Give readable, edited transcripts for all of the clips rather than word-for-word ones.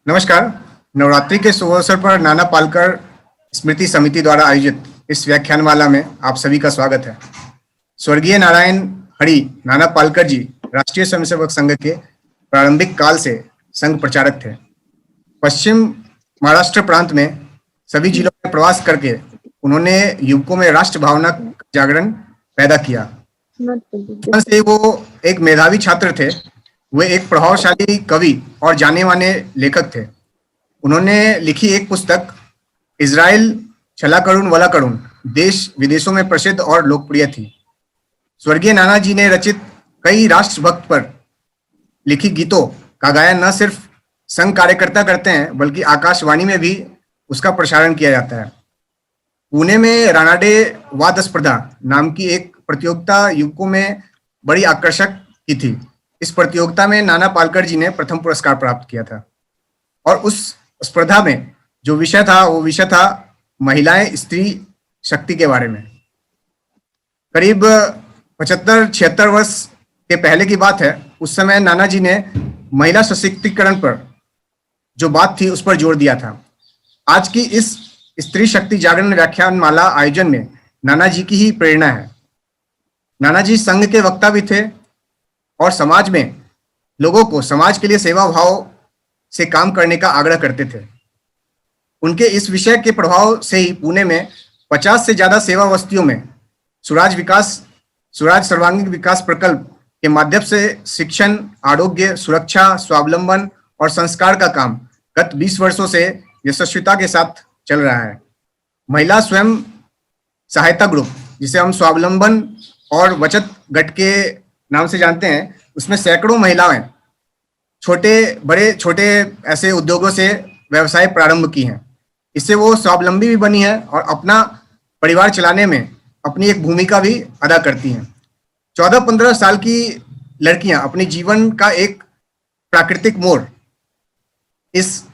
नमस्कार। नवरात्रि के शुभ अवसर पर नाना पालकर स्मृति समिति द्वारा आयोजित इस व्याख्यानमाला में आप सभी का स्वागत है। स्वर्गीय नारायण हरि नाना पालकर जी राष्ट्रीय स्वयंसेवक संघ के प्रारंभिक काल से संघ प्रचारक थे। पश्चिम महाराष्ट्र प्रांत में सभी जिलों में प्रवास करके उन्होंने युवकों में राष्ट्र भावना जागरण पैदा किया। बचपन से वो एक मेधावी छात्र थे। वे एक प्रभावशाली कवि और जाने माने लेखक थे। उन्होंने लिखी एक पुस्तक इज़राइल छला करुण वला करुण देश विदेशों में प्रसिद्ध और लोकप्रिय थी। स्वर्गीय नाना जी ने रचित कई राष्ट्रभक्त पर लिखी गीतों का गायन न सिर्फ संघ कार्यकर्ता करते हैं बल्कि आकाशवाणी में भी उसका प्रसारण किया जाता है। पुणे में रानाडे वाद स्पर्धा नाम की एक प्रतियोगिता युवकों में बड़ी आकर्षक की थी। इस प्रतियोगिता में नाना पालकर जी ने प्रथम पुरस्कार प्राप्त किया था और उस स्पर्धा में जो विषय था वो विषय था महिलाएं स्त्री शक्ति के बारे में। करीब 75-76 वर्ष के पहले की बात है। उस समय नाना जी ने महिला सशक्तिकरण पर जो बात थी उस पर जोर दिया था। आज की इस स्त्री शक्ति जागरण व्याख्यानमाला आयोजन में नाना जी की ही प्रेरणा है। नाना जी संघ के वक्ता भी थे और समाज में लोगों को समाज के लिए सेवा भाव से काम करने का आग्रह करते थे। उनके इस विषय के प्रभाव से ही पुणे में 50 से ज्यादा सेवा बस्तियों में स्वराज सर्वांगीण विकास प्रकल्प के माध्यम से शिक्षण, आरोग्य, सुरक्षा, स्वावलंबन और संस्कार का काम गत 20 वर्षों से यशस्विता के साथ चल रहा है। महिला स्वयं सहायता ग्रुप, जिसे हम स्वावलंबन और बचत गट के नाम से जानते हैं, उसमें सैकड़ों महिलाएं छोटे ऐसे उद्योगों से व्यवसाय प्रारंभ की हैं। इससे वो स्वावलंबी भी बनी है और अपना परिवार चलाने में अपनी एक भूमिका भी अदा करती हैं। 14-15 साल की लड़कियां अपने जीवन का एक प्राकृतिक मोड़ इस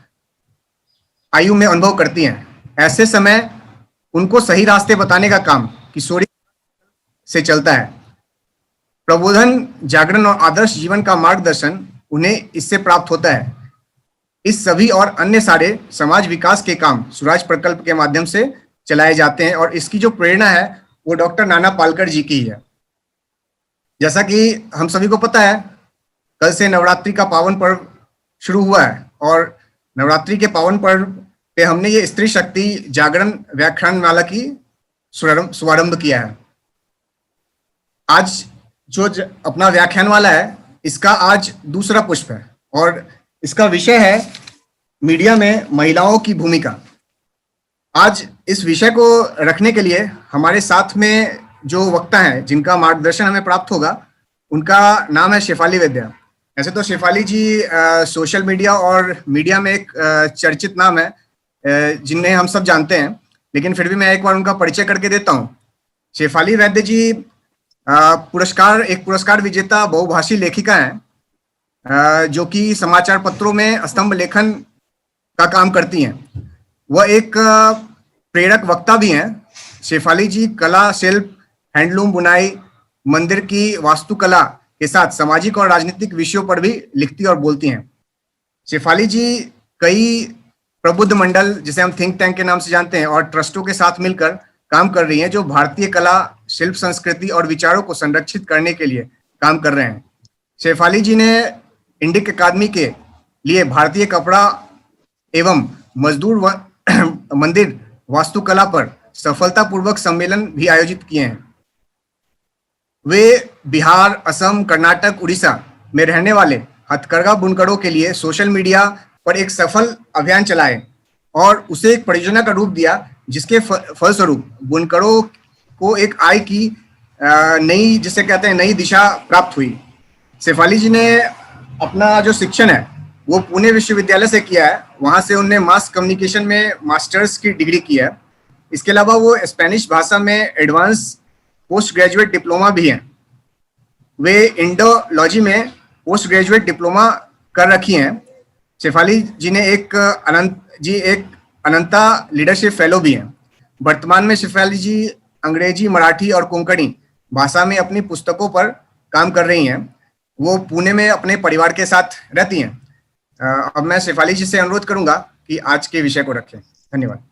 आयु में अनुभव करती हैं। ऐसे समय उनको सही रास्ते बताने का काम किशोरी से चलता है। प्रबोधन, जागरण और आदर्श जीवन का मार्गदर्शन उन्हें इससे प्राप्त होता है। इस सभी और अन्य सारे समाज विकास के काम स्वराज प्रकल्प के माध्यम से चलाए जाते हैं और इसकी जो प्रेरणा है वो डॉक्टर नाना पालकर जी की है। जैसा कि हम सभी को पता है, कल से नवरात्रि का पावन पर्व शुरू हुआ है और नवरात्रि के पावन पर्व पे हमने ये स्त्री शक्ति जागरण व्याख्यानमाला की शुभारंभ किया है। आज जो अपना व्याख्यानमाला है, इसका आज दूसरा पुष्प है और इसका विषय है मीडिया में महिलाओं की भूमिका। आज इस विषय को रखने के लिए हमारे साथ में जो वक्ता हैं जिनका मार्गदर्शन हमें प्राप्त होगा, उनका नाम है शेफाली वैद्य। ऐसे तो शेफाली जी सोशल मीडिया और मीडिया में एक चर्चित नाम है जिन्हें हम सब जानते हैं, लेकिन फिर भी मैं एक बार उनका परिचय करके देता हूँ। शेफाली वैद्य जी पुरस्कार विजेता बहुभाषी लेखिका हैं जो कि समाचार पत्रों में स्तंभ लेखन का काम करती हैं। वह एक प्रेरक वक्ता भी हैं। शेफाली जी कला, शिल्प, हैंडलूम, बुनाई, मंदिर की वास्तुकला के साथ सामाजिक और राजनीतिक विषयों पर भी लिखती और बोलती हैं। शेफाली जी कई प्रबुद्ध मंडल, जिसे हम थिंक टैंक के नाम से जानते हैं, और ट्रस्टों के साथ मिलकर काम कर रही हैं जो भारतीय कला, शिल्प, संस्कृति और विचारों को संरक्षित करने के लिए काम कर रहे हैं। शेफाली जी ने इंडिक अकादमी के लिए भारतीय कपड़ा एवं मजदूर मंदिर वास्तुकला पर सफलतापूर्वक सम्मेलन भी आयोजित किए हैं। वे बिहार, असम, कर्नाटक, उड़ीसा में रहने वाले हथकरघा बुनकरों के लिए सोशल मीडिया पर एक सफल अभियान चलाए और उसे एक परियोजना का रूप दिया, जिसके फलस्वरूप बुनकरों को एक आय की नई, जिसे कहते हैं, नई दिशा प्राप्त हुई। शेफाली जी ने अपना जो शिक्षण है वो पुणे विश्वविद्यालय से किया है। वहां से उन्होंने मास कम्युनिकेशन में मास्टर्स की डिग्री की है। इसके अलावा वो स्पेनिश भाषा में एडवांस पोस्ट ग्रेजुएट डिप्लोमा भी हैं। वे इंडोलॉजी में पोस्ट ग्रेजुएट डिप्लोमा कर रखी हैं। शेफाली जी ने एक अनंता लीडरशिप फेलो भी हैं। वर्तमान में शेफाली जी अंग्रेजी, मराठी और कोंकणी भाषा में अपनी पुस्तकों पर काम कर रही हैं। वो पुणे में अपने परिवार के साथ रहती हैं। अब मैं शेफाली जी से अनुरोध करूंगा कि आज के विषय को रखें। धन्यवाद।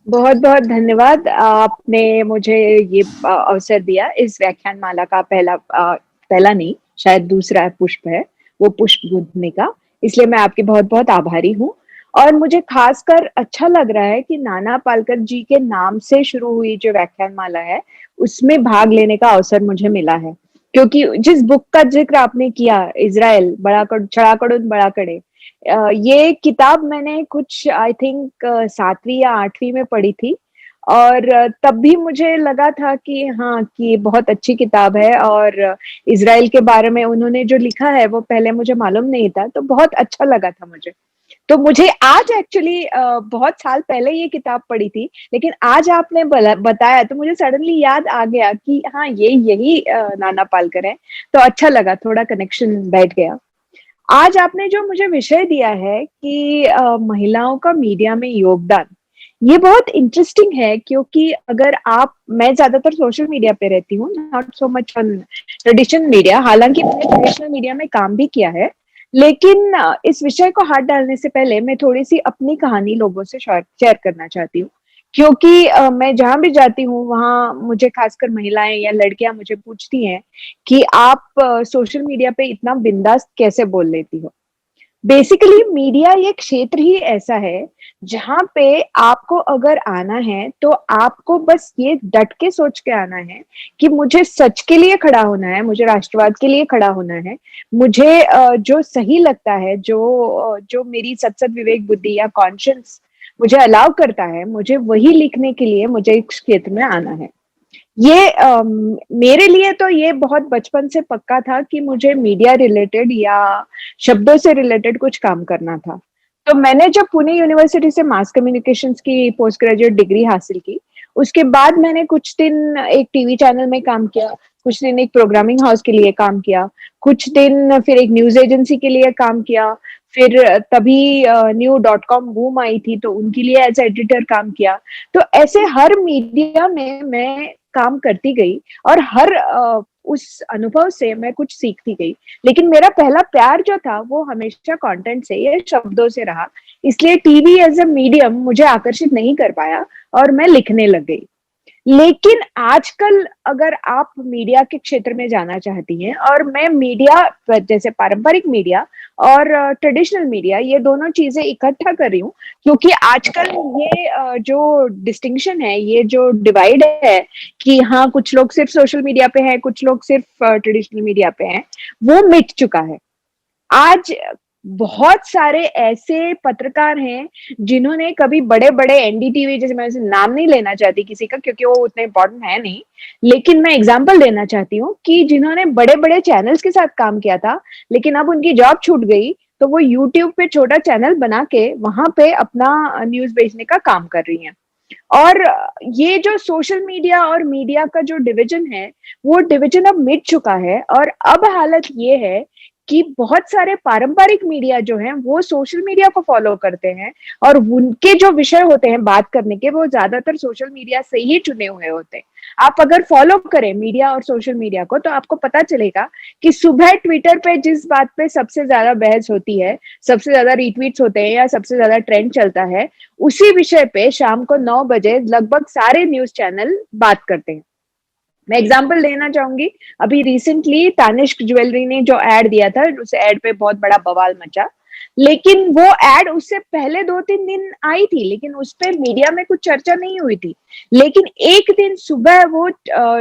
बहुत बहुत धन्यवाद, आपने मुझे ये अवसर दिया। इस व्याख्यान माला का पहला नहीं, शायद दूसरा पुष्प है, वो पुष्प गुंथने का, इसलिए मैं आपकी बहुत बहुत आभारी हूँ। और मुझे खासकर अच्छा लग रहा है कि नाना पालकर जी के नाम से शुरू हुई जो व्याख्यान माला है उसमें भाग लेने का अवसर मुझे मिला है, क्योंकि जिस बुक का जिक्र आपने किया, इजराइल छड़ाकडून बड़ा कड़े, ये किताब मैंने कुछ आई थिंक 7वीं या 8वीं में पढ़ी थी। और तब भी मुझे लगा था कि हाँ, कि बहुत अच्छी किताब है, और इजराइल के बारे में उन्होंने जो लिखा है वो पहले मुझे मालूम नहीं था, तो बहुत अच्छा लगा था मुझे। तो मुझे आज एक्चुअली बहुत साल पहले ये किताब पढ़ी थी, लेकिन आज आपने बताया तो मुझे सडनली याद आ गया कि हाँ, ये यही नाना पालकर है। तो अच्छा लगा, थोड़ा कनेक्शन बैठ गया। आज आपने जो मुझे विषय दिया है कि महिलाओं का मीडिया में योगदान, ये बहुत इंटरेस्टिंग है, क्योंकि अगर आप, मैं ज्यादातर सोशल मीडिया पे रहती हूँ, not so much on traditional media, हालांकि मैंने ट्रेडिशनल मीडिया में काम भी किया है। लेकिन इस विषय को हाथ डालने से पहले मैं थोड़ी सी अपनी कहानी लोगों से शेयर करना चाहती हूँ, क्योंकि मैं जहां भी जाती हूँ वहां मुझे खासकर महिलाएं या लड़कियां मुझे पूछती हैं कि आप सोशल मीडिया पे इतना बिंदास कैसे बोल लेती हो। बेसिकली मीडिया ये क्षेत्र ही ऐसा है जहां पे आपको अगर आना है तो आपको बस ये डट के सोच के आना है कि मुझे सच के लिए खड़ा होना है, मुझे राष्ट्रवाद के लिए खड़ा होना है, मुझे जो सही लगता है, जो मेरी सत्सद विवेक बुद्धि या कॉन्शियंस मुझे अलाउ करता है, मुझे वही लिखने के लिए मुझे इस क्षेत्र में आना है। ये मेरे लिए तो ये बहुत बचपन से पक्का था कि मुझे मीडिया रिलेटेड या शब्दों से रिलेटेड कुछ काम करना था। तो मैंने जब पुणे यूनिवर्सिटी से मास कम्युनिकेशंस की पोस्ट ग्रेजुएट डिग्री हासिल की, उसके बाद मैंने कुछ दिन एक टीवी चैनल में काम किया, कुछ दिन एक प्रोग्रामिंग हाउस के लिए काम किया, कुछ दिन फिर एक न्यूज एजेंसी के लिए काम किया, फिर तभी new.com बूम आई थी तो उनके लिए एज एडिटर काम किया। तो ऐसे हर मीडिया में मैं काम करती गई, और हर उस अनुभव से मैं कुछ सीखती गई। लेकिन मेरा पहला प्यार जो था वो हमेशा कंटेंट से या शब्दों से रहा, इसलिए टीवी एज अ मीडियम मुझे आकर्षित नहीं कर पाया और मैं लिखने लग गई। लेकिन आजकल अगर आप मीडिया के क्षेत्र में जाना चाहती हैं, और मैं मीडिया जैसे पारंपरिक मीडिया और ट्रेडिशनल मीडिया, ये दोनों चीजें इकट्ठा कर रही हूँ, क्योंकि आजकल ये जो डिस्टिंक्शन है, ये जो डिवाइड है कि हाँ, कुछ लोग सिर्फ सोशल मीडिया पे हैं, कुछ लोग सिर्फ ट्रेडिशनल मीडिया पे हैं, वो मिट चुका है। आज बहुत सारे ऐसे पत्रकार हैं जिन्होंने कभी बड़े बड़े एनडीटीवी, जैसे, मैं नाम नहीं लेना चाहती किसी का क्योंकि वो उतने इंपॉर्टेंट है नहीं, लेकिन मैं एग्जांपल देना चाहती हूँ कि जिन्होंने बड़े बड़े चैनल्स के साथ काम किया था, लेकिन अब उनकी जॉब छूट गई, तो वो यूट्यूब पे छोटा चैनल बना के वहां पे अपना न्यूज बेचने का काम कर रही हैं। और ये जो सोशल मीडिया और मीडिया का जो डिवीजन है, वो डिवीजन अब मिट चुका है, और अब हालत ये है कि बहुत सारे पारंपरिक मीडिया जो हैं वो सोशल मीडिया को फॉलो करते हैं, और उनके जो विषय होते हैं बात करने के, वो ज्यादातर सोशल मीडिया से ही चुने हुए होते हैं। आप अगर फॉलो करें मीडिया और सोशल मीडिया को, तो आपको पता चलेगा कि सुबह ट्विटर पे जिस बात पे सबसे ज्यादा बहस होती है, सबसे ज्यादा रीट्वीट्स होते हैं या सबसे ज्यादा ट्रेंड चलता है, उसी विषय पे शाम को 9 बजे लगभग सारे न्यूज चैनल बात करते हैं। मैं एग्जांपल देना चाहूंगी, अभी रिसेंटली तानिष्क ज्वेलरी ने जो एड दिया था, उस एड पे बहुत बड़ा बवाल मचा, लेकिन वो एड उससे पहले 2-3 दिन आई थी, लेकिन उस पे मीडिया में कुछ चर्चा नहीं हुई थी। लेकिन एक दिन सुबह वो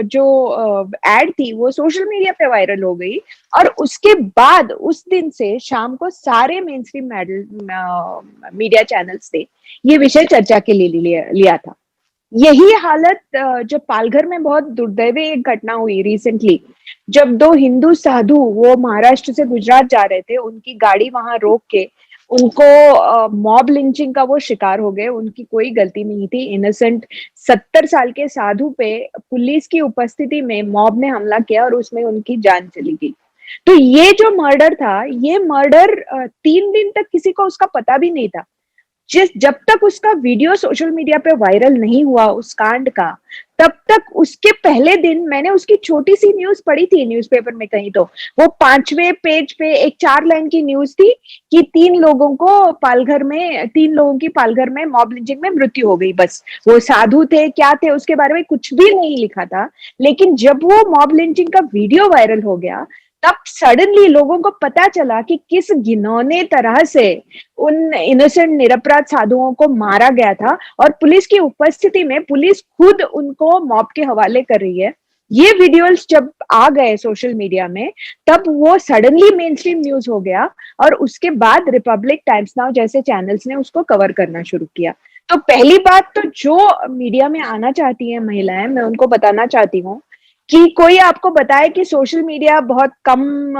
जो एड थी वो सोशल मीडिया पे वायरल हो गई, और उसके बाद उस दिन से शाम को सारे मेन स्ट्रीम मीडिया चैनल्स ने ये विषय चर्चा के लिए लिया था। यही हालत जो पालघर में बहुत दुर्दैवी एक घटना हुई रिसेंटली, जब 2 हिंदू साधु वो महाराष्ट्र से गुजरात जा रहे थे, उनकी गाड़ी वहां रोक के उनको मॉब लिंचिंग का वो शिकार हो गए। उनकी कोई गलती नहीं थी, इनोसेंट 70 साल के साधु पे पुलिस की उपस्थिति में मॉब ने हमला किया और उसमें उनकी जान चली गई। तो ये जो मर्डर था, ये मर्डर 3 दिन तक किसी को उसका पता भी नहीं था। जब तक उसका वीडियो सोशल मीडिया पे वायरल नहीं हुआ उस कांड का, तब तक उसके पहले दिन मैंने उसकी छोटी सी न्यूज पढ़ी थी न्यूज़पेपर में कहीं, तो वो 5वें पेज पे एक 4 लाइन की न्यूज थी कि 3 लोगों की पालघर में मॉब लिंचिंग में मृत्यु हो गई। बस वो साधु थे क्या थे उसके बारे में कुछ भी नहीं लिखा था। लेकिन जब वो मॉब लिंचिंग का वीडियो वायरल हो गया, तब सडनली लोगों को पता चला कि किस घिनौने तरह से उन इनोसेंट निरपराध साधुओं को मारा गया था, और पुलिस की उपस्थिति में पुलिस खुद उनको मॉब के हवाले कर रही है। ये वीडियोस जब आ गए सोशल मीडिया में, तब वो सडनली मेन स्ट्रीम न्यूज हो गया, और उसके बाद रिपब्लिक, टाइम्स नाउ जैसे चैनल्स ने उसको कवर करना शुरू किया। तो पहली बात तो जो मीडिया में आना चाहती है महिलाएं, मैं उनको बताना चाहती हूँ कि कोई आपको बताए कि सोशल मीडिया बहुत कम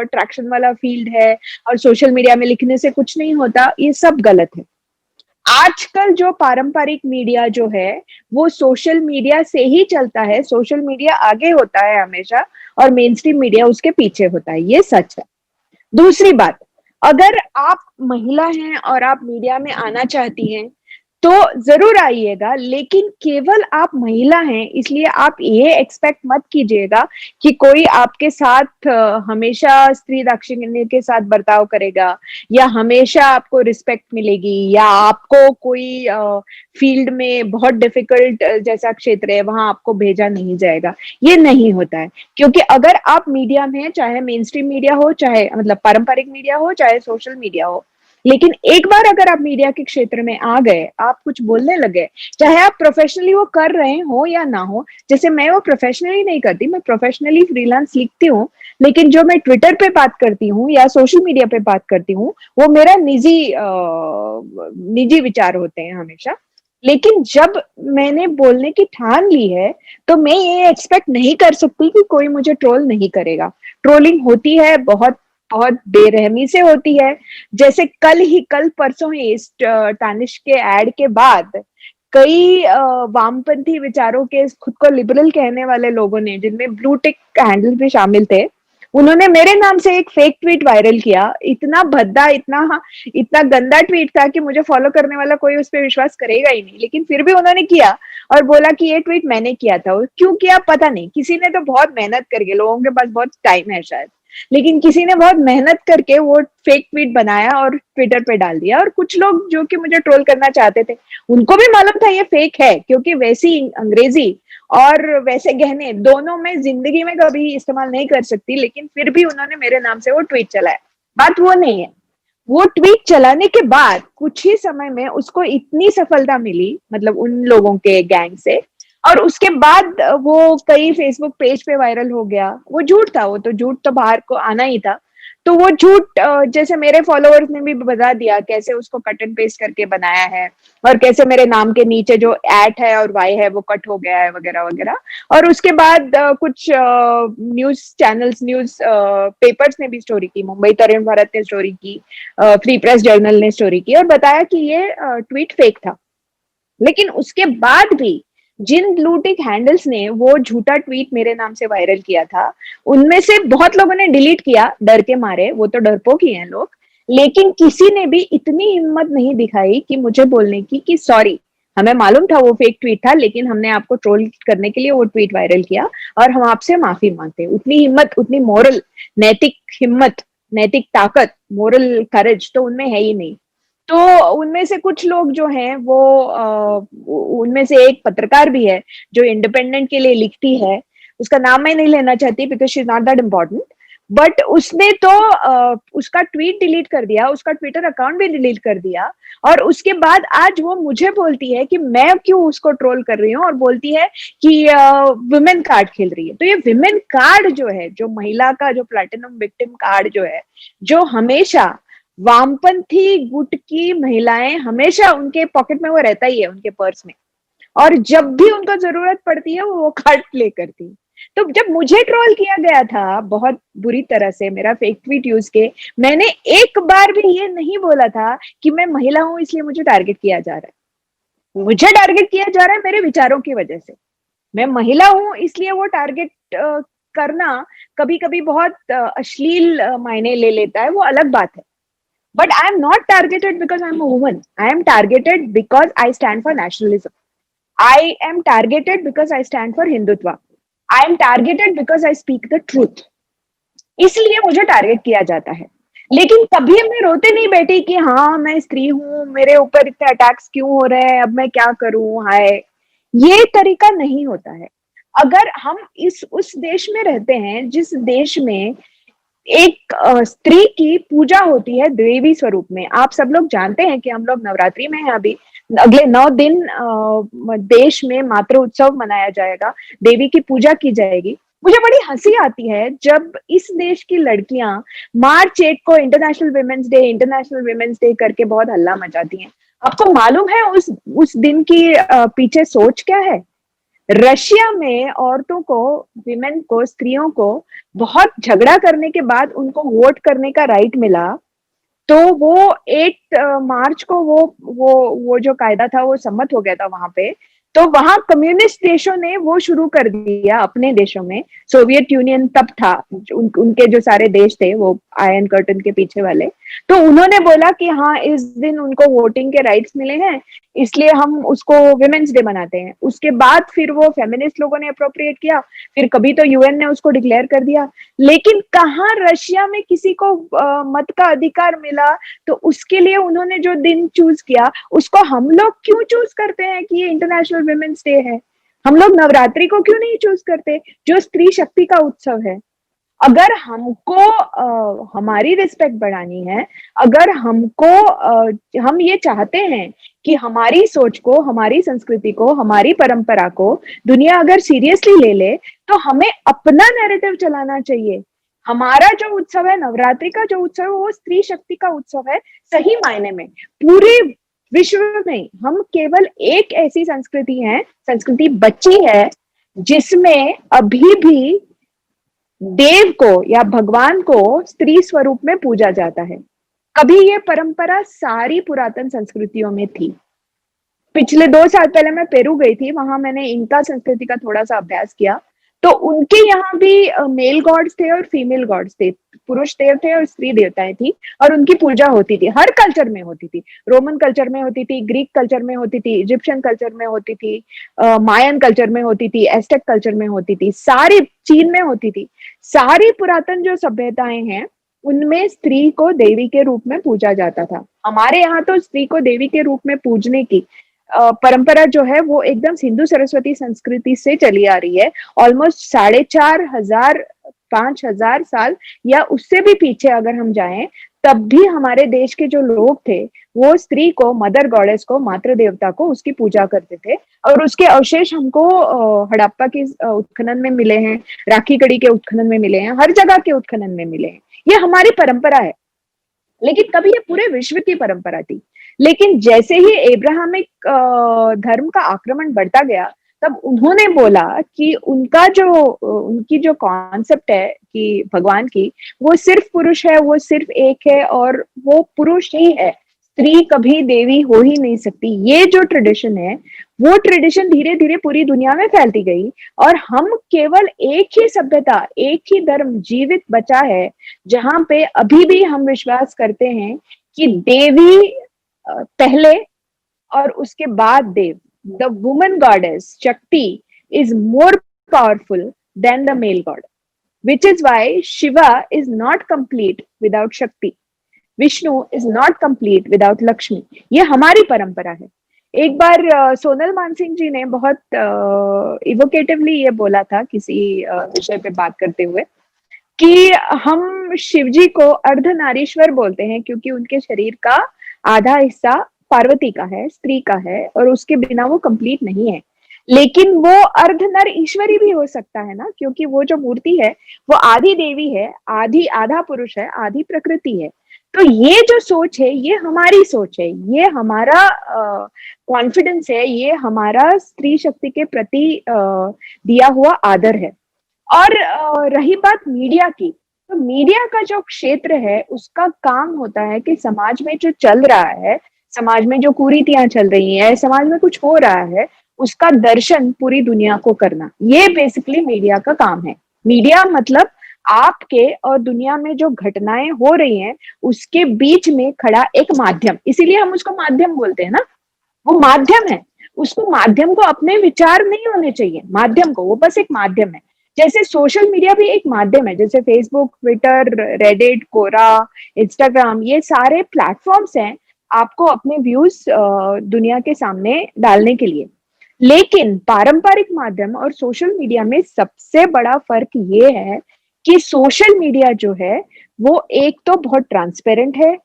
ट्रैक्शन वाला फील्ड है और सोशल मीडिया में लिखने से कुछ नहीं होता, ये सब गलत है। आजकल जो पारंपरिक मीडिया जो है वो सोशल मीडिया से ही चलता है, सोशल मीडिया आगे होता है हमेशा और मेन स्ट्रीम मीडिया उसके पीछे होता है, ये सच है। दूसरी बात, अगर आप महिला हैं और आप मीडिया में आना चाहती हैं तो जरूर आइएगा, लेकिन केवल आप महिला हैं इसलिए आप ये एक्सपेक्ट मत कीजिएगा कि कोई आपके साथ हमेशा स्त्री दाक्षिण्य के साथ बर्ताव करेगा, या हमेशा आपको रिस्पेक्ट मिलेगी, या आपको कोई फील्ड में बहुत डिफिकल्ट जैसा क्षेत्र है वहां आपको भेजा नहीं जाएगा। ये नहीं होता है, क्योंकि अगर आप मीडिया में, चाहे मेन स्ट्रीम मीडिया हो, चाहे मतलब पारंपरिक मीडिया हो, चाहे सोशल मीडिया हो, लेकिन एक बार अगर आप मीडिया के क्षेत्र में आ गए, आप कुछ बोलने लगे, चाहे आप प्रोफेशनली वो कर रहे हो या ना हो, जैसे मैं वो प्रोफेशनली नहीं करती, मैं प्रोफेशनली फ्रीलांस लिखती हूँ, लेकिन जो मैं ट्विटर पे बात करती हूँ या सोशल मीडिया पे बात करती हूँ वो मेरा निजी विचार होते हैं हमेशा। लेकिन जब मैंने बोलने की ठान ली है तो मैं ये एक्सपेक्ट नहीं कर सकती कि कोई मुझे ट्रोल नहीं करेगा। ट्रोलिंग होती है, बहुत बहुत बेरहमी से होती है। जैसे कल परसों ही इस टानिश के एड के बाद कई वामपंथी विचारों के खुद को लिबरल कहने वाले लोगों ने, जिनमें ब्लू टिक हैंडल भी शामिल थे, उन्होंने मेरे नाम से एक फेक ट्वीट वायरल किया। इतना भद्दा, इतना इतना गंदा ट्वीट था कि मुझे फॉलो करने वाला कोई उस पर विश्वास करेगा ही नहीं, लेकिन फिर भी उन्होंने किया और बोला कि ये ट्वीट मैंने किया था। क्यों किया पता नहीं, किसी ने तो बहुत मेहनत करके, लोगों के पास बहुत टाइम है शायद, लेकिन किसी ने बहुत मेहनत करके वो फेक ट्वीट बनाया और ट्विटर पे डाल दिया। और कुछ लोग जो कि मुझे ट्रोल करना चाहते थे, उनको भी मालूम था ये फेक है, क्योंकि वैसी अंग्रेजी और वैसे गहने दोनों में जिंदगी में कभी इस्तेमाल नहीं कर सकती, लेकिन फिर भी उन्होंने मेरे नाम से वो ट्वीट चलाया। बात वो नहीं है, वो ट्वीट चलाने के बाद कुछ ही समय में उसको इतनी सफलता मिली, मतलब उन लोगों के गैंग से, और उसके बाद वो कई फेसबुक पेज पे वायरल हो गया। वो झूठ था, वो तो झूठ तो बाहर को आना ही था। तो वो झूठ जैसे मेरे फॉलोअर्स ने भी बता दिया कैसे उसको कट एंड पेस्ट करके बनाया है, और कैसे मेरे नाम के नीचे जो एट है और वाई है वो कट हो गया है वगैरह वगैरह। और उसके बाद कुछ न्यूज चैनल्स, न्यूज पेपर्स ने भी स्टोरी की, मुंबई तरुण भारत ने स्टोरी की, फ्री प्रेस जर्नल ने स्टोरी की और बताया कि ये ट्वीट फेक था। लेकिन उसके बाद भी जिन ब्लू टिक हैंडल्स ने वो झूठा ट्वीट मेरे नाम से वायरल किया था, उनमें से बहुत लोगों ने डिलीट किया डर के मारे, वो तो डरपोक ही हैं लोग, लेकिन किसी ने भी इतनी हिम्मत नहीं दिखाई कि मुझे बोलने की कि सॉरी, हमें मालूम था वो फेक ट्वीट था, लेकिन हमने आपको ट्रोल करने के लिए वो ट्वीट वायरल किया और हम आपसे माफी मांगते हैं। उतनी हिम्मत, उतनी मोरल, नैतिक हिम्मत, नैतिक ताकत, मोरल करेज तो उनमें है ही नहीं। तो उनमें से कुछ लोग जो हैं वो उनमें से एक पत्रकार भी है जो इंडिपेंडेंट के लिए लिखती है, उसका नाम मैं नहीं लेना चाहती because she is not that important, but उसने तो उसका ट्वीट डिलीट कर दिया, उसका ट्विटर अकाउंट भी डिलीट कर दिया, और उसके बाद आज वो मुझे बोलती है कि मैं क्यों उसको ट्रोल कर रही हूँ, और बोलती है कि विमेन कार्ड खेल रही है। तो ये विमेन कार्ड जो है, जो महिला का जो प्लैटिनम विक्टिम कार्ड जो है, जो हमेशा वामपंथी गुट की महिलाएं, हमेशा उनके पॉकेट में वो रहता ही है, उनके पर्स में, और जब भी उनको जरूरत पड़ती है वो कार्ड प्ले करती है। तो जब मुझे ट्रोल किया गया था बहुत बुरी तरह से मेरा फेक ट्वीट यूज के, मैंने एक बार भी ये नहीं बोला था कि मैं महिला हूं इसलिए मुझे टारगेट किया जा रहा है। मुझे टारगेट किया जा रहा है मेरे विचारों की वजह से। मैं महिला हूं इसलिए वो टारगेट करना कभी कभी बहुत अश्लील मायने ले लेता है, वो अलग बात है। But I am not targeted because I am a woman. I am targeted because I stand for nationalism. I am targeted because I stand for Hindutva. I am targeted because I speak the truth. इसलिए मुझे target किया जाता है। लेकिन कभी मैं रोते नहीं बैठी कि हाँ मैं स्त्री हूँ, मेरे ऊपर इतने अटैक्स क्यों हो रहे हैं, अब मैं क्या करूं, हाय। ये तरीका नहीं होता है। अगर हम इस उस देश में रहते हैं जिस देश में एक स्त्री की पूजा होती है देवी स्वरूप में। आप सब लोग जानते हैं कि हम लोग नवरात्रि में हैं अभी। अगले 9 दिन देश में मातृ उत्सव मनाया जाएगा, देवी की पूजा की जाएगी। मुझे बड़ी हंसी आती है जब इस देश की लड़कियां मार्च 8 को इंटरनेशनल विमेंस डे करके बहुत हल्ला मचाती हैं। आपको मालूम है उस दिन की पीछे सोच क्या है? रशिया में औरतों को, विमेन को, स्त्रियों को बहुत झगड़ा करने के बाद उनको वोट करने का राइट मिला। तो वो 8 मार्च को वो जो कायदा था वो सम्मत हो गया था वहां पे। तो वहां कम्युनिस्ट देशों ने वो शुरू कर दिया अपने देशों में। सोवियत यूनियन तब था, उनके जो सारे देश थे वो आयरन कर्टन के पीछे वाले। तो उन्होंने बोला कि हाँ इस दिन उनको वोटिंग के राइट्स मिले हैं, इसलिए हम उसको विमेंस डे मनाते हैं। उसके बाद फिर वो फेमिनिस्ट लोगों ने अप्रोप्रिएट किया, फिर कभी तो यूएन ने उसको डिक्लेयर कर दिया। लेकिन कहाँ रशिया में किसी को मत का अधिकार मिला, तो उसके लिए उन्होंने जो दिन चूज किया उसको हम लोग क्यों चूज करते हैं कि ये इंटरनेशनल विमेंस डे है? हम लोग नवरात्रि को क्यों नहीं चूज करते जो स्त्री शक्ति का उत्सव है? अगर हमको हमारी रिस्पेक्ट बढ़ानी है, अगर हम ये चाहते हैं कि हमारी सोच को, हमारी संस्कृति को, हमारी परंपरा को दुनिया अगर सीरियसली ले ले, तो हमें अपना नैरेटिव चलाना चाहिए। हमारा जो उत्सव है, नवरात्रि का जो उत्सव है, वो स्त्री शक्ति का उत्सव है। सही मायने में पूरे विश्व में हम केवल एक ऐसी संस्कृति बची है जिसमें अभी भी देव को या भगवान को स्त्री स्वरूप में पूजा जाता है। कभी ये परंपरा सारी पुरातन संस्कृतियों में थी। पिछले 2 साल पहले मैं पेरू गई थी, वहां मैंने इनका संस्कृति का थोड़ा सा अभ्यास किया। तो उनके यहाँ भी मेल गॉड्स थे और फीमेल गॉड्स थे, पुरुष देव थे और स्त्री देवताएं थी, और उनकी पूजा होती थी। हर कल्चर में होती थी, रोमन कल्चर में होती थी, ग्रीक कल्चर में होती थी, इजिप्शियन कल्चर में होती थी, मायन कल्चर में होती थी, एस्टेक कल्चर में होती थी, सारी चीन में होती थी। सारी पुरातन जो सभ्यताएं हैं उनमें स्त्री को देवी के रूप में पूजा जाता था। हमारे यहाँ तो स्त्री को देवी के रूप में पूजने की परंपरा जो है वो एकदम सिंधु सरस्वती संस्कृति से चली आ रही है। ऑलमोस्ट 4,500 5,000 साल या उससे भी पीछे अगर हम जाएं, तब भी हमारे देश के जो लोग थे वो स्त्री को, मदर गॉडेस को, मातृ देवता को, उसकी पूजा करते थे। और उसके अवशेष हमको हड़प्पा के उत्खनन में मिले हैं, राखी कड़ी के उत्खनन में मिले हैं, हर जगह के उत्खनन में मिले हैं। ये हमारी परंपरा है। लेकिन कभी ये पूरे विश्व की परंपरा थी। लेकिन जैसे ही एब्राहमिक धर्म का आक्रमण बढ़ता गया, तब उन्होंने बोला कि उनकी जो कॉन्सेप्ट है कि भगवान की, वो सिर्फ पुरुष है, वो सिर्फ एक है और वो पुरुष ही है, स्त्री कभी देवी हो ही नहीं सकती। ये जो ट्रेडिशन है, वो ट्रेडिशन धीरे धीरे पूरी दुनिया में फैलती गई, और हम केवल एक ही सभ्यता, एक ही धर्म जीवित बचा है जहां पे अभी भी हम विश्वास करते हैं कि देवी पहले और उसके बाद देव। The woman goddess Shakti is more powerful than the male god, which is why Shiva is not complete without Shakti. Vishnu is not complete without Lakshmi. ये हमारी परंपरा है। एक बार सोनल मानसिंह जी ने बहुत इवोकेटिवली ये बोला था किसी विषय पे बात करते हुए कि हम शिव जी को अर्धनारीश्वर बोलते हैं क्योंकि उनके शरीर का आधा हिस्सा पार्वती का है, स्त्री का है, और उसके बिना वो कंप्लीट नहीं है। लेकिन वो अर्धनर ईश्वरी भी हो सकता है ना, क्योंकि वो जो मूर्ति है वो आधी देवी है, आधा पुरुष है, आधी प्रकृति है। तो ये जो सोच है, ये हमारी सोच है, ये हमारा कॉन्फिडेंस है, ये हमारा स्त्री शक्ति के प्रति दिया हुआ आदर है। और रही बात मीडिया की, तो मीडिया का जो क्षेत्र है उसका काम होता है कि समाज में जो चल रहा है, समाज में जो कुरीतियां चल रही है, समाज में कुछ हो रहा है, उसका दर्शन पूरी दुनिया को करना। ये बेसिकली मीडिया का काम है। मीडिया मतलब आपके और दुनिया में जो घटनाएं हो रही हैं उसके बीच में खड़ा एक माध्यम, इसीलिए हम उसको माध्यम बोलते हैं ना, वो माध्यम है। उसको माध्यम को अपने विचार नहीं होने चाहिए, माध्यम को, वो बस एक माध्यम है। जैसे सोशल मीडिया भी एक माध्यम है, जैसे फेसबुक, ट्विटर, रेडिट, कोरा, इंस्टाग्राम, ये सारे प्लेटफॉर्म्स हैं आपको अपने व्यूज दुनिया के सामने डालने के लिए। लेकिन पारंपरिक माध्यम और सोशल मीडिया में सबसे बड़ा फर्क ये है कि सोशल मीडिया जो है वो एक तो बहुत ट्रांसपेरेंट है,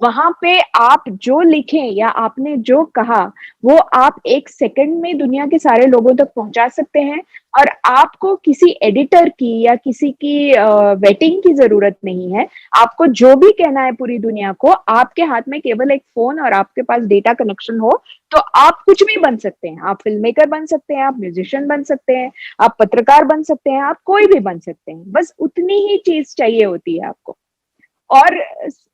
वहां पे आप जो लिखें या आपने जो कहा वो आप एक सेकंड में दुनिया के सारे लोगों तक पहुंचा सकते हैं, और आपको किसी एडिटर की या किसी की वेटिंग की जरूरत नहीं है। आपको जो भी कहना है पूरी दुनिया को, आपके हाथ में केवल एक फोन और आपके पास डेटा कनेक्शन हो तो आप कुछ भी बन सकते हैं। आप फिल्म मेकर बन सकते हैं, आप म्यूजिशियन बन सकते हैं, आप पत्रकार बन सकते हैं, आप कोई भी बन सकते हैं, बस उतनी ही चीज चाहिए होती है आपको। और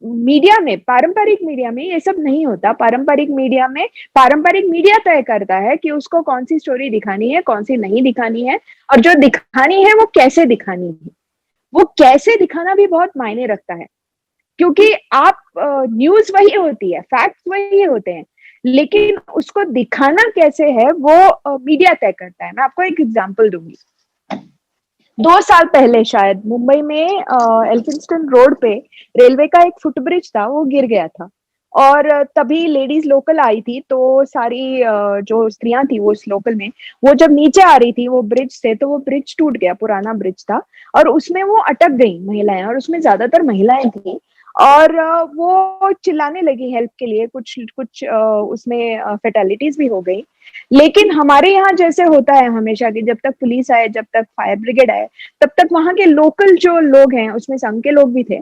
मीडिया में, पारंपरिक मीडिया में ये सब नहीं होता। पारंपरिक मीडिया में पारंपरिक मीडिया तय करता है कि उसको कौन सी स्टोरी दिखानी है, कौन सी नहीं दिखानी है, और जो दिखानी है वो कैसे दिखानी है। वो कैसे दिखाना भी बहुत मायने रखता है, क्योंकि आप न्यूज वही होती है, फैक्ट्स वही होते हैं, लेकिन उसको दिखाना कैसे है वो मीडिया तय करता है। मैं आपको एक एग्जांपल दूंगी। 2 साल पहले शायद मुंबई में एल्फिंस्टन रोड पे रेलवे का एक फुटब्रिज था, वो गिर गया था। और तभी लेडीज लोकल आई थी, तो सारी जो स्त्रियां थी वो उस लोकल में, वो जब नीचे आ रही थी वो ब्रिज से, तो वो ब्रिज टूट गया, पुराना ब्रिज था, और उसमें वो अटक गई महिलाएं, और उसमें ज्यादातर महिलाएं थी। और वो चिल्लाने लगी हेल्प के लिए, कुछ कुछ उसमें फेटेलिटीज भी हो गई। लेकिन हमारे यहाँ जैसे होता है हमेशा कि जब तक पुलिस आए, जब तक फायर ब्रिगेड आए, तब तक वहां के लोकल जो लोग हैं, उसमें संघ के लोग भी थे,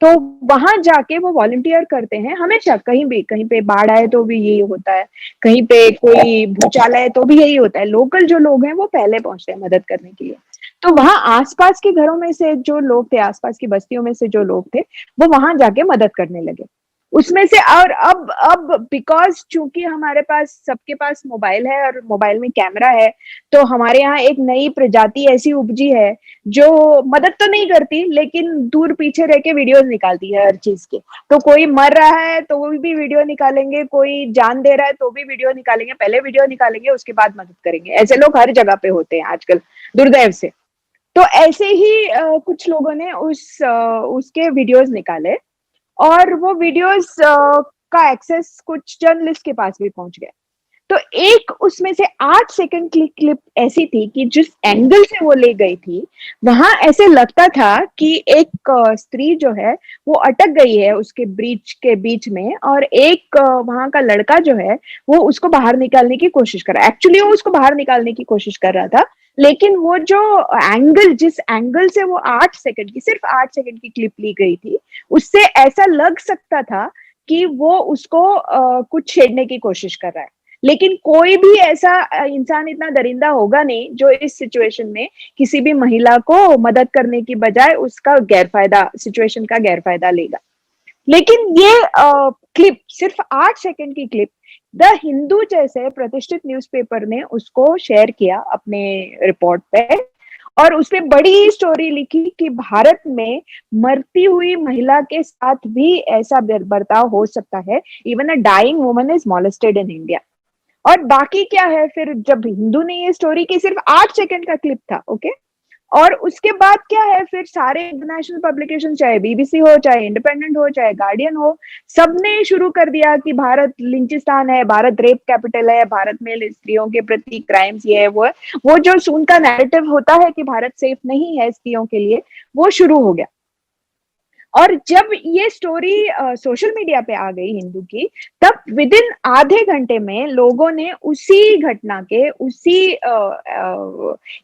तो वहां जाके वो वॉलंटियर करते हैं हमेशा। कहीं भी, कहीं पे बाढ़ आए तो भी यही होता है, कहीं पे कोई भूचाल आए तो भी यही होता है, लोकल जो लोग हैं वो पहले पहुंचते हैं मदद करने के लिए। तो वहां आसपास के घरों में से जो लोग थे, आसपास की बस्तियों में से जो लोग थे, वो वहां जाके मदद करने लगे उसमें से। और अब बिकॉज चूंकि हमारे पास, सबके पास मोबाइल है और मोबाइल में कैमरा है, तो हमारे यहाँ एक नई प्रजाति ऐसी उपजी है जो मदद तो नहीं करती, लेकिन दूर पीछे रह के वीडियोस निकालती है हर चीज के। तो कोई मर रहा है तो वो भी वीडियो निकालेंगे, कोई जान दे रहा है तो भी वीडियो निकालेंगे, पहले वीडियो निकालेंगे उसके बाद मदद करेंगे। ऐसे लोग हर जगह पे होते हैं आजकल, दुर्दैव से। तो ऐसे ही कुछ लोगों ने उसके वीडियोस निकाले, और वो वीडियोस का एक्सेस कुछ जर्नलिस्ट के पास भी पहुंच गया। तो एक उसमें से 8 सेकंड की क्लिप ऐसी थी कि जिस एंगल से वो ले गई थी, वहां ऐसे लगता था कि एक स्त्री जो है वो अटक गई है उसके ब्रिज के बीच में, और एक वहां का लड़का जो है वो उसको बाहर निकालने की कोशिश कर रहा है। एक्चुअली वो उसको बाहर निकालने की कोशिश कर रहा था, लेकिन वो जो एंगल, जिस एंगल से वो 8 सेकंड की, सिर्फ 8 सेकंड की क्लिप ली गई थी, उससे ऐसा लग सकता था कि वो उसको कुछ छेड़ने की कोशिश कर रहा है। लेकिन कोई भी ऐसा इंसान इतना दरिंदा होगा नहीं जो इस सिचुएशन में किसी भी महिला को मदद करने की बजाय उसका गैरफायदा, सिचुएशन का गैरफायदा लेगा। लेकिन ये क्लिप, सिर्फ 8 सेकंड की क्लिप, द हिंदू जैसे प्रतिष्ठित न्यूज़पेपर ने उसको शेयर किया अपने रिपोर्ट पे, और उसपे बड़ी स्टोरी लिखी कि भारत में मरती हुई महिला के साथ भी ऐसा बर्ताव हो सकता है, even a dying woman is molested in India. और बाकी क्या है, फिर जब हिंदू ने ये स्टोरी की, सिर्फ 8 सेकंड का क्लिप था, ओके। और उसके बाद क्या है, फिर सारे इंटरनेशनल पब्लिकेशन, चाहे बीबीसी हो, चाहे इंडिपेंडेंट हो, चाहे गार्डियन हो, सबने शुरू कर दिया कि भारत लिंचिस्तान है, भारत रेप कैपिटल है, भारत में स्त्रियों के प्रति क्राइम्स ये है वो है। वो जो उनका नैरेटिव होता है कि भारत सेफ नहीं है स्त्रियों के लिए, वो शुरू हो गया। और जब ये स्टोरी सोशल मीडिया पे आ गई हिंदू की, तब विद इन आधे घंटे में लोगों ने उसी घटना के, उसी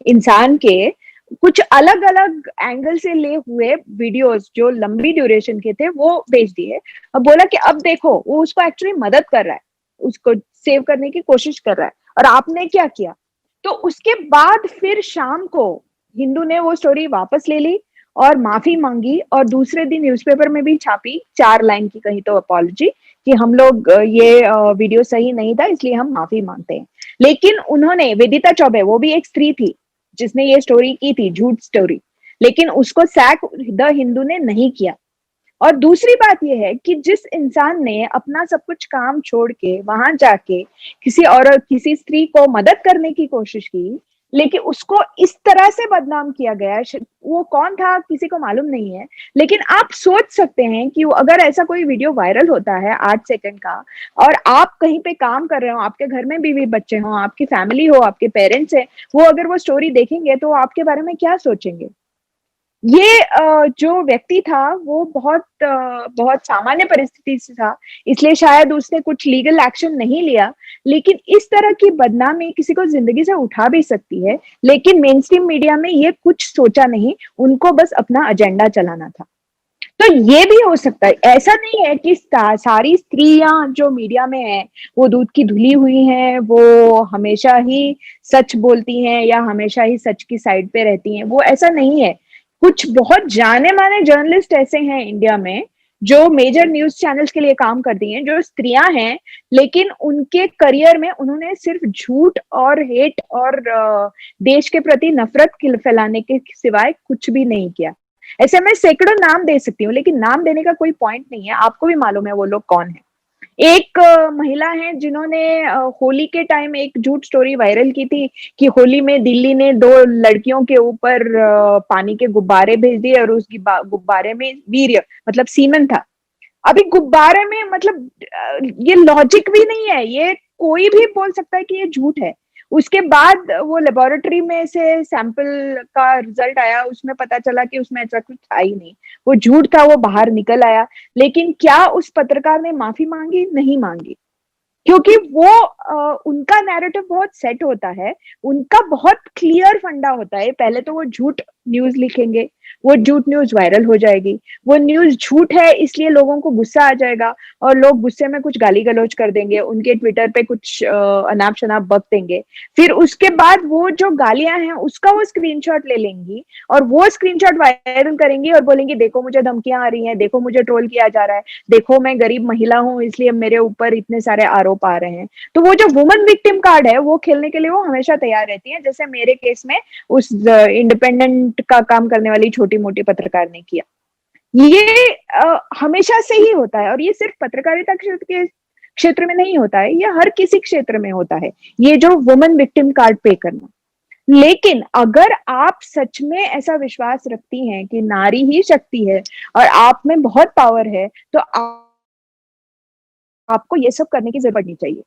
इंसान के कुछ अलग अलग एंगल से ले हुए वीडियोस जो लंबी ड्यूरेशन के थे वो भेज दिए। अब बोला कि अब देखो वो उसको एक्चुअली मदद कर रहा है, उसको सेव करने की कोशिश कर रहा है, और आपने क्या किया। तो उसके बाद फिर शाम को हिंदू ने वो स्टोरी वापस ले ली और माफी मांगी, और दूसरे दिन न्यूज़पेपर में भी छापी 4 लाइन की कहीं तो अपॉलजी, कि हम लोग ये वीडियो सही नहीं था इसलिए हम माफी मांगते हैं। लेकिन उन्होंने, वेदिता चौबे, वो भी एक स्त्री थी जिसने ये स्टोरी की थी, झूठ स्टोरी, लेकिन उसको सैक द हिंदू ने नहीं किया। और दूसरी बात यह है कि जिस इंसान ने अपना सब कुछ काम छोड़ के वहां जाके किसी और किसी स्त्री को मदद करने की कोशिश की, लेकिन उसको इस तरह से बदनाम किया गया, वो कौन था किसी को मालूम नहीं है। लेकिन आप सोच सकते हैं कि अगर ऐसा कोई वीडियो वायरल होता है 8 सेकंड का, और आप कहीं पे काम कर रहे हो, आपके घर में बीवी बच्चे हो, आपकी फैमिली हो, आपके पेरेंट्स है, वो अगर वो स्टोरी देखेंगे तो आपके बारे में क्या सोचेंगे। ये जो व्यक्ति था वो बहुत सामान्य परिस्थिति से था, इसलिए शायद उसने कुछ लीगल एक्शन नहीं लिया। लेकिन इस तरह की बदनामी किसी को जिंदगी से उठा भी सकती है, लेकिन मेन स्ट्रीम मीडिया में ये कुछ सोचा नहीं, उनको बस अपना एजेंडा चलाना था। तो ये भी हो सकता है, ऐसा नहीं है कि सारी स्त्रियां जो मीडिया में है वो दूध की धुली हुई हैं, वो हमेशा ही सच बोलती हैं या हमेशा ही सच की साइड पे रहती हैं, वो ऐसा नहीं है। कुछ बहुत जाने माने जर्नलिस्ट ऐसे हैं इंडिया में जो मेजर न्यूज चैनल्स के लिए काम करती हैं, जो स्त्रियां हैं, लेकिन उनके करियर में उन्होंने सिर्फ झूठ और हेट और देश के प्रति नफरत फैलाने के सिवाय कुछ भी नहीं किया। ऐसे मैं सैकड़ों नाम दे सकती हूँ, लेकिन नाम देने का कोई पॉइंट नहीं है, आपको भी मालूम है वो लोग कौन है। एक महिला है जिन्होंने होली के टाइम एक झूठ स्टोरी वायरल की थी कि होली में दिल्ली ने 2 लड़कियों के ऊपर पानी के गुब्बारे भेज दिए और उस गुब्बारे में वीर्य मतलब सीमेंट था। अभी गुब्बारे में मतलब ये लॉजिक भी नहीं है, ये कोई भी बोल सकता है कि ये झूठ है। उसके बाद वो लेबोरेटरी में से सैंपल का रिजल्ट आया, उसमें पता चला कि उसमें ऐसा कुछ था ही नहीं, वो झूठ था, वो बाहर निकल आया। लेकिन क्या उस पत्रकार ने माफी मांगी? नहीं मांगी, क्योंकि वो उनका नैरेटिव बहुत सेट होता है, उनका बहुत क्लियर फंडा होता है। पहले तो वो झूठ न्यूज लिखेंगे, वो झूठ न्यूज वायरल हो जाएगी, वो न्यूज झूठ है इसलिए लोगों को गुस्सा आ जाएगा और लोग गुस्से में कुछ गाली गलौज कर देंगे, उनके ट्विटर पे कुछ अनाप शनाप बक देंगे। फिर उसके बाद वो जो गालियां हैं उसका वो स्क्रीनशॉट ले लेंगी और वो स्क्रीनशॉट वायरल करेंगी और बोलेंगी देखो मुझे धमकियां आ रही हैं, देखो मुझे ट्रोल किया जा रहा है, देखो मैं गरीब महिला हूं इसलिए मेरे ऊपर इतने सारे आरोप आ रहे हैं। तो वो जो वुमन विक्टिम कार्ड है वो खेलने के लिए वो हमेशा तैयार रहती है, जैसे मेरे केस में उस इंडिपेंडेंट का काम करने वाली छोटी मोटी पत्रकार ने किया। ये हमेशा से ही होता है, और ये सिर्फ पत्रकारिता क्षेत्र में नहीं होता है, ये हर किसी क्षेत्र में होता है, ये जो वुमन विक्टिम कार्ड पे करना। लेकिन अगर आप सच में ऐसा विश्वास रखती हैं कि नारी ही शक्ति है और आप में बहुत पावर है, तो आपको ये सब करने की जरूरत नहीं चाहिए।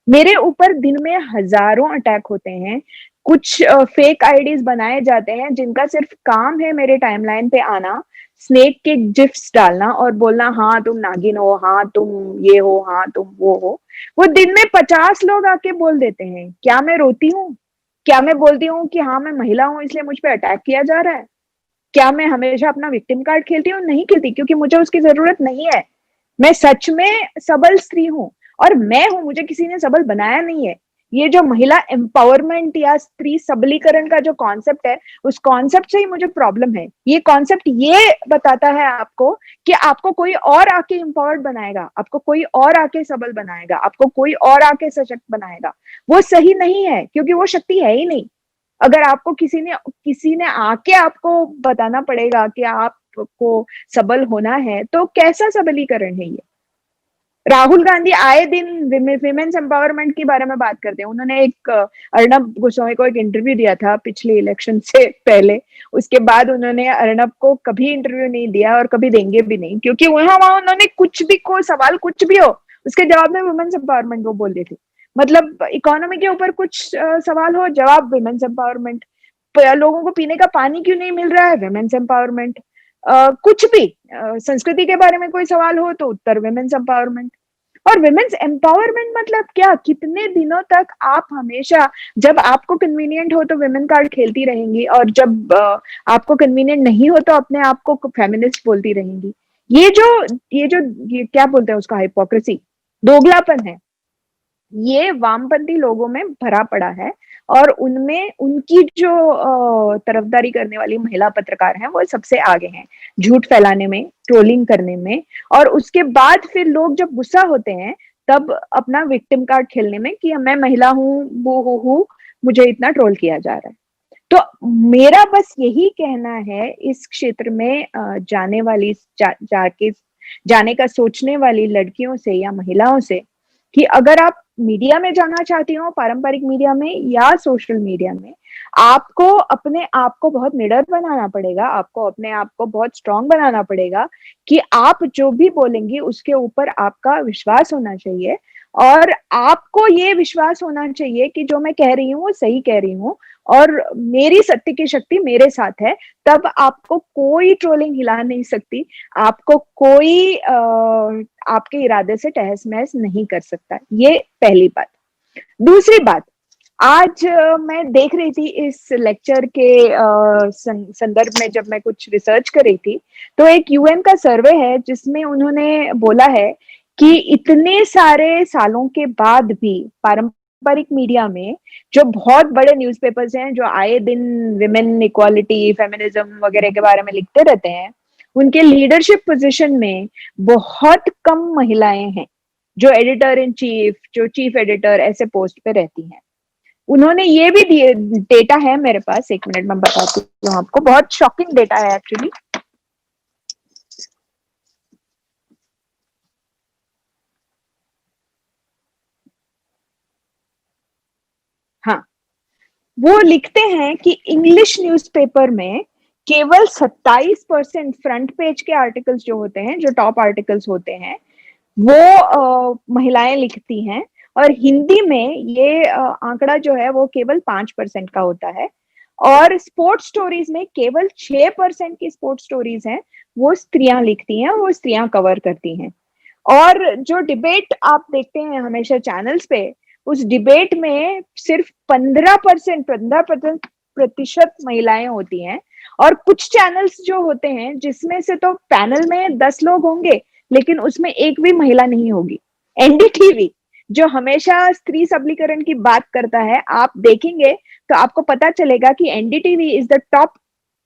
मेरे ऊपर दिन में हजारों अटैक होते हैं, कुछ फेक आईडीज बनाए जाते हैं जिनका सिर्फ काम है मेरे टाइमलाइन पे आना, स्नेक के जिफ्स डालना और बोलना हाँ तुम नागिन हो, हाँ तुम ये हो, हाँ तुम वो हो। वो दिन में 50 लोग आके बोल देते हैं। क्या मैं रोती हूँ? क्या मैं बोलती हूँ कि हाँ मैं महिला हूँ इसलिए मुझ पर अटैक किया जा रहा है? क्या मैं हमेशा अपना विक्टिम कार्ड खेलती हूँ? नहीं खेलती, क्योंकि मुझे उसकी जरूरत नहीं है। मैं सच में सबल स्त्री हूँ और मैं हूं, मुझे किसी ने सबल बनाया नहीं है। ये जो महिला एम्पावरमेंट या स्त्री सबलीकरण का जो कॉन्सेप्ट है, उस कॉन्सेप्ट से ही मुझे प्रॉब्लम है। ये कॉन्सेप्ट ये बताता है आपको कि आपको कोई और आके एम्पावर्ड बनाएगा, आपको कोई और आके सबल बनाएगा, आपको कोई और आके सशक्त बनाएगा। वो सही नहीं है, क्योंकि वो शक्ति है ही नहीं। अगर आपको किसी ने आके आपको बताना पड़ेगा कि आपको सबल होना है, तो कैसा सबलीकरण है ये? राहुल गांधी आए दिन विमेन्स एम्पावरमेंट के बारे में बात करते हैं। उन्होंने एक अर्नब गोस्वामी को एक इंटरव्यू दिया था पिछले इलेक्शन से पहले, उसके बाद उन्होंने अर्नब को कभी इंटरव्यू नहीं दिया और कभी देंगे भी नहीं, क्योंकि वहां उन्होंने कुछ भी, कोई सवाल कुछ भी हो उसके जवाब में वुमेन्स एम्पावरमेंट वो बोल देते। मतलब इकोनॉमी के ऊपर कुछ सवाल हो, जवाब वुमेन्स एम्पावरमेंट। लोगों को पीने का पानी क्यों नहीं मिल रहा है, वुमेन्स एम्पावरमेंट। कुछ भी संस्कृति के बारे में कोई सवाल हो तो उत्तर वुमेन्स एम्पावरमेंट। और वुमेन्स एम्पावरमेंट मतलब क्या? कितने दिनों तक आप हमेशा जब आपको कन्वीनियंट हो तो वुमेन कार्ड खेलती रहेंगी और जब आपको कन्वीनियंट नहीं हो तो अपने आप को फेमिनिस्ट बोलती रहेंगी। ये क्या बोलते हैं उसका, हिपोक्रेसी, दोगलापन है, ये वामपंथी लोगों में भरा पड़ा है। और उनमें उनकी जो तरफदारी करने वाली महिला पत्रकार हैं वो सबसे आगे हैं झूठ फैलाने में, ट्रोलिंग करने में। और उसके बाद फिर लोग जब गुस्सा होते हैं तब अपना विक्टिम कार्ड खेलने में कि मैं महिला हूँ, वो हूँ, मुझे इतना ट्रोल किया जा रहा है। तो मेरा बस यही कहना है इस क्षेत्र में जाने वाली जाके जाने का सोचने वाली लड़कियों से या महिलाओं से कि अगर आप मीडिया में जाना चाहती हो, पारंपरिक मीडिया में या सोशल मीडिया में, आपको अपने आप को बहुत निडर बनाना पड़ेगा, आपको अपने आप को बहुत स्ट्रांग बनाना पड़ेगा कि आप जो भी बोलेंगी उसके ऊपर आपका विश्वास होना चाहिए और आपको ये विश्वास होना चाहिए कि जो मैं कह रही हूँ वो सही कह रही हूँ और मेरी सत्य की शक्ति मेरे साथ है। तब आपको कोई ट्रोलिंग हिला नहीं सकती, आपको कोई आपके इरादे से तहस महस नहीं कर सकता। ये पहली बात। दूसरी बात, आज मैं देख रही थी इस लेक्चर के संदर्भ में, जब मैं कुछ रिसर्च कर रही थी तो एक यूएन का सर्वे है जिसमें उन्होंने बोला है कि इतने सारे सालों के बाद भी पारंपरिक मीडिया में जो बहुत बड़े न्यूज़पेपर्स हैं जो आए दिन विमेन इक्वालिटी, फेमिनिज्म वगैरह के बारे में लिखते रहते हैं, उनके लीडरशिप पोजीशन में बहुत कम महिलाएं हैं जो एडिटर इन चीफ, जो चीफ एडिटर ऐसे पोस्ट पे रहती हैं। उन्होंने ये भी दिए, डेटा है मेरे पास, एक मिनट में बताती हूँ आपको, बहुत शॉकिंग डेटा है एक्चुअली। हाँ, वो लिखते हैं कि इंग्लिश न्यूज़पेपर में केवल 27% फ्रंट पेज के आर्टिकल्स जो होते हैं, जो टॉप आर्टिकल्स होते हैं, वो महिलाएं लिखती हैं और हिंदी में ये आंकड़ा जो है वो केवल 5% का होता है और स्पोर्ट्स स्टोरीज में केवल 6% की स्पोर्ट्स स्टोरीज हैं वो स्त्रियां लिखती हैं, वो स्त्रियां कवर करती हैं। और जो डिबेट आप देखते हैं हमेशा चैनल्स पे, उस डिबेट में सिर्फ 15% महिलाएं होती हैं और कुछ चैनल्स जो होते हैं जिसमें से तो पैनल में 10 लोग होंगे लेकिन उसमें एक भी महिला नहीं होगी। एनडीटीवी जो हमेशा स्त्री सबलीकरण की बात करता है, आप देखेंगे तो आपको पता चलेगा कि NDTV is the top,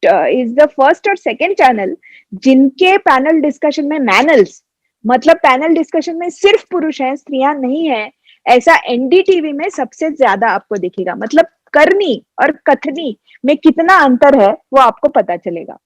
is the first और सेकंड चैनल जिनके पैनल डिस्कशन में मैनल्स, मतलब पैनल डिस्कशन में सिर्फ पुरुष हैं, स्त्रियां नहीं है, ऐसा एनडीटीवी में सबसे ज्यादा आपको दिखेगा। मतलब करनी और कथनी में कितना अंतर है वो आपको पता चलेगा।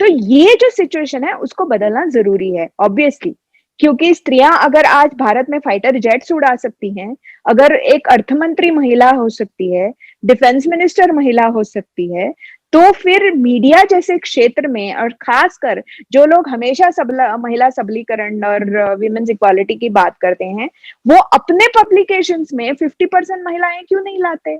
तो ये जो सिचुएशन है उसको बदलना जरूरी है ऑब्वियसली, क्योंकि स्त्रियां अगर आज भारत में फाइटर जेट्स उड़ा सकती हैं, अगर एक अर्थमंत्री महिला हो सकती है, डिफेंस मिनिस्टर महिला हो सकती है, तो फिर मीडिया जैसे क्षेत्र में और खासकर जो लोग हमेशा महिला सबलीकरण और विमेन्स इक्वालिटी की बात करते हैं, वो अपने पब्लिकेशंस में 50% महिलाएं क्यों नहीं लाते?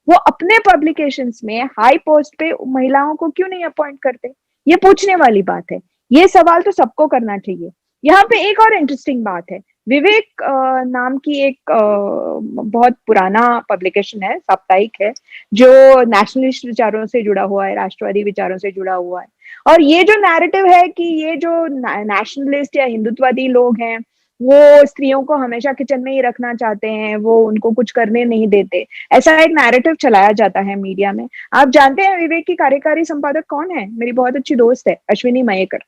वो अपने पब्लिकेशंस में हाई पोस्ट पे महिलाओं को क्यों नहीं अपॉइंट करते? ये पूछने वाली बात है। ये सवाल तो सबको करना चाहिए। यहाँ पे एक और इंटरेस्टिंग बात है, विवेक नाम की एक बहुत पुराना पब्लिकेशन है, साप्ताहिक है, जो नेशनलिस्ट विचारों से जुड़ा हुआ है, राष्ट्रवादी विचारों से जुड़ा हुआ है। और ये जो नैरेटिव है कि ये जो नेशनलिस्ट या हिंदुत्ववादी लोग हैं वो स्त्रियों को हमेशा किचन में ही रखना चाहते हैं, वो उनको कुछ करने नहीं देते, ऐसा एक नैरेटिव चलाया जाता है मीडिया में। आप जानते हैं विवेक की कार्यकारी संपादक कौन है? मेरी बहुत अच्छी दोस्त है, अश्विनी मयेकर,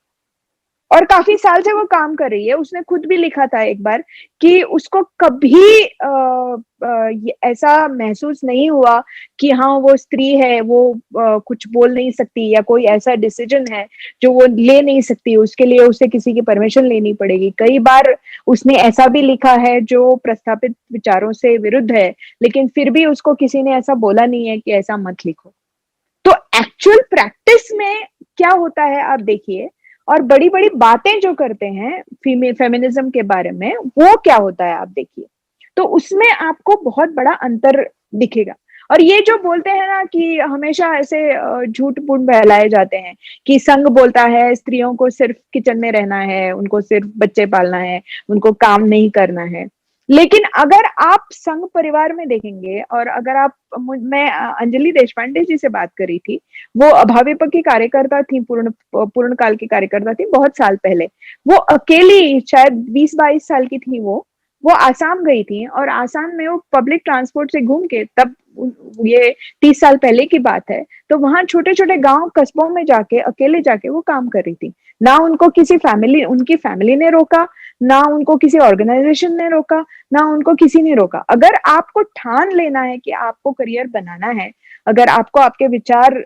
और काफी साल से वो काम कर रही है। उसने खुद भी लिखा था एक बार कि उसको कभी ऐसा महसूस नहीं हुआ कि हाँ वो स्त्री है, वो कुछ बोल नहीं सकती या कोई ऐसा डिसीजन है जो वो ले नहीं सकती, उसके लिए उसे किसी की परमिशन लेनी पड़ेगी। कई बार उसने ऐसा भी लिखा है जो प्रस्थापित विचारों से विरुद्ध है, लेकिन फिर भी उसको किसी ने ऐसा बोला नहीं है कि ऐसा मत लिखो। तो एक्चुअल प्रैक्टिस में क्या होता है आप देखिए, और बड़ी बड़ी बातें जो करते हैं फेमिनिज्म के बारे में, वो क्या होता है आप देखिए, तो उसमें आपको बहुत बड़ा अंतर दिखेगा। और ये जो बोलते हैं ना कि हमेशा ऐसे झूठ मूठ बहलाए जाते हैं कि संघ बोलता है स्त्रियों को सिर्फ किचन में रहना है, उनको सिर्फ बच्चे पालना है, उनको काम नहीं करना है। लेकिन अगर आप संघ परिवार में देखेंगे, और अगर आप, मैं अंजलि देशपांडे जी से बात करी थी, वो भाजपा की कार्यकर्ता थी, पूर्ण काल की कार्यकर्ता थी बहुत साल पहले। वो अकेली शायद 20-22 साल की थी, वो आसाम गई थी और आसाम में वो पब्लिक ट्रांसपोर्ट से घूम के, तब ये 30 साल पहले की बात है, तो वहां छोटे छोटे गांव कस्बों में जाके अकेले जाके वो काम कर रही थी। ना उनको किसी फैमिली, उनकी फैमिली ने रोका, ना उनको किसी ऑर्गेनाइजेशन ने रोका, ना उनको किसी ने रोका। अगर आपको ठान लेना है कि आपको करियर बनाना है, अगर आपको आपके विचार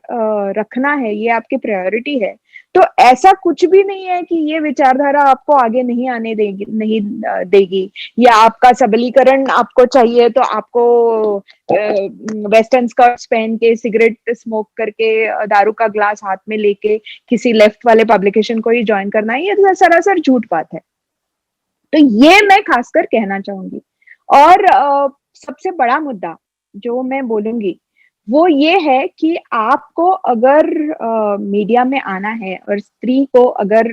रखना है, ये आपकी प्रायोरिटी है, तो ऐसा कुछ भी नहीं है कि ये विचारधारा आपको आगे नहीं आने देगी, नहीं देगी, या आपका सबलीकरण आपको चाहिए तो आपको वेस्टर्न स्कर्ट्स पहन के, सिगरेट स्मोक करके, दारू का ग्लास हाथ में लेके किसी लेफ्ट वाले पब्लिकेशन को ही ज्वाइन करना है, ये तो सरासर झूठ बात है। तो ये मैं खासकर कहना चाहूंगी। और सबसे बड़ा मुद्दा जो मैं बोलूंगी वो ये है कि आपको अगर मीडिया में आना है और स्त्री को अगर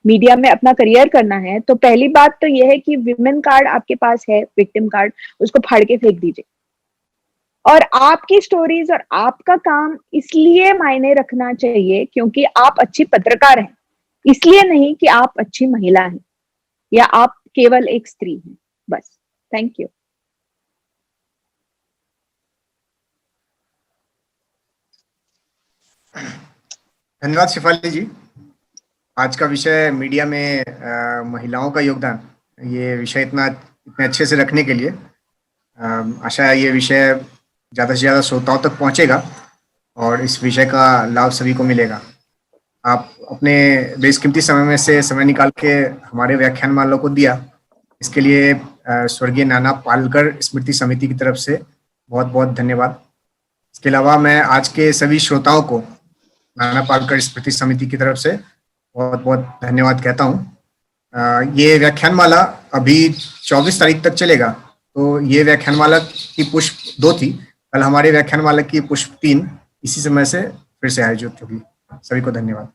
मीडिया में अपना करियर करना है, तो पहली बात तो ये है कि विमेन कार्ड आपके पास है, विक्टिम कार्ड, उसको फाड़ के फेंक दीजिए। और आपकी स्टोरीज और आपका काम इसलिए मायने रखना चाहिए क्योंकि आप अच्छी पत्रकार हैं, इसलिए नहीं कि आप अच्छी महिला हैं या आप केवल एक स्त्री हैं। बस। Thank you. धन्यवाद शेफाली जी। आज का विषय मीडिया में महिलाओं का योगदान, ये विषय इतने अच्छे से रखने के लिए आशा है ये विषय ज़्यादा से ज़्यादा श्रोताओं तक पहुंचेगा और इस विषय का लाभ सभी को मिलेगा। आप अपने बेशकीमती समय में से समय निकाल के हमारे व्याख्यानमाला को दिया, इसके लिए स्वर्गीय नाना पालकर स्मृति समिति की तरफ से बहुत बहुत धन्यवाद। इसके अलावा मैं आज के सभी श्रोताओं को नाना पालकर स्मृति समिति की तरफ से बहुत बहुत धन्यवाद कहता हूँ। ये व्याख्यानमाला अभी 24 तारीख तक चलेगा, तो ये व्याख्यानमाला की पुष्प 2 थी, कल हमारे व्याख्यानमाला की पुष्प 3 इसी समय से फिर से आयोजित होगी। सभी को धन्यवाद।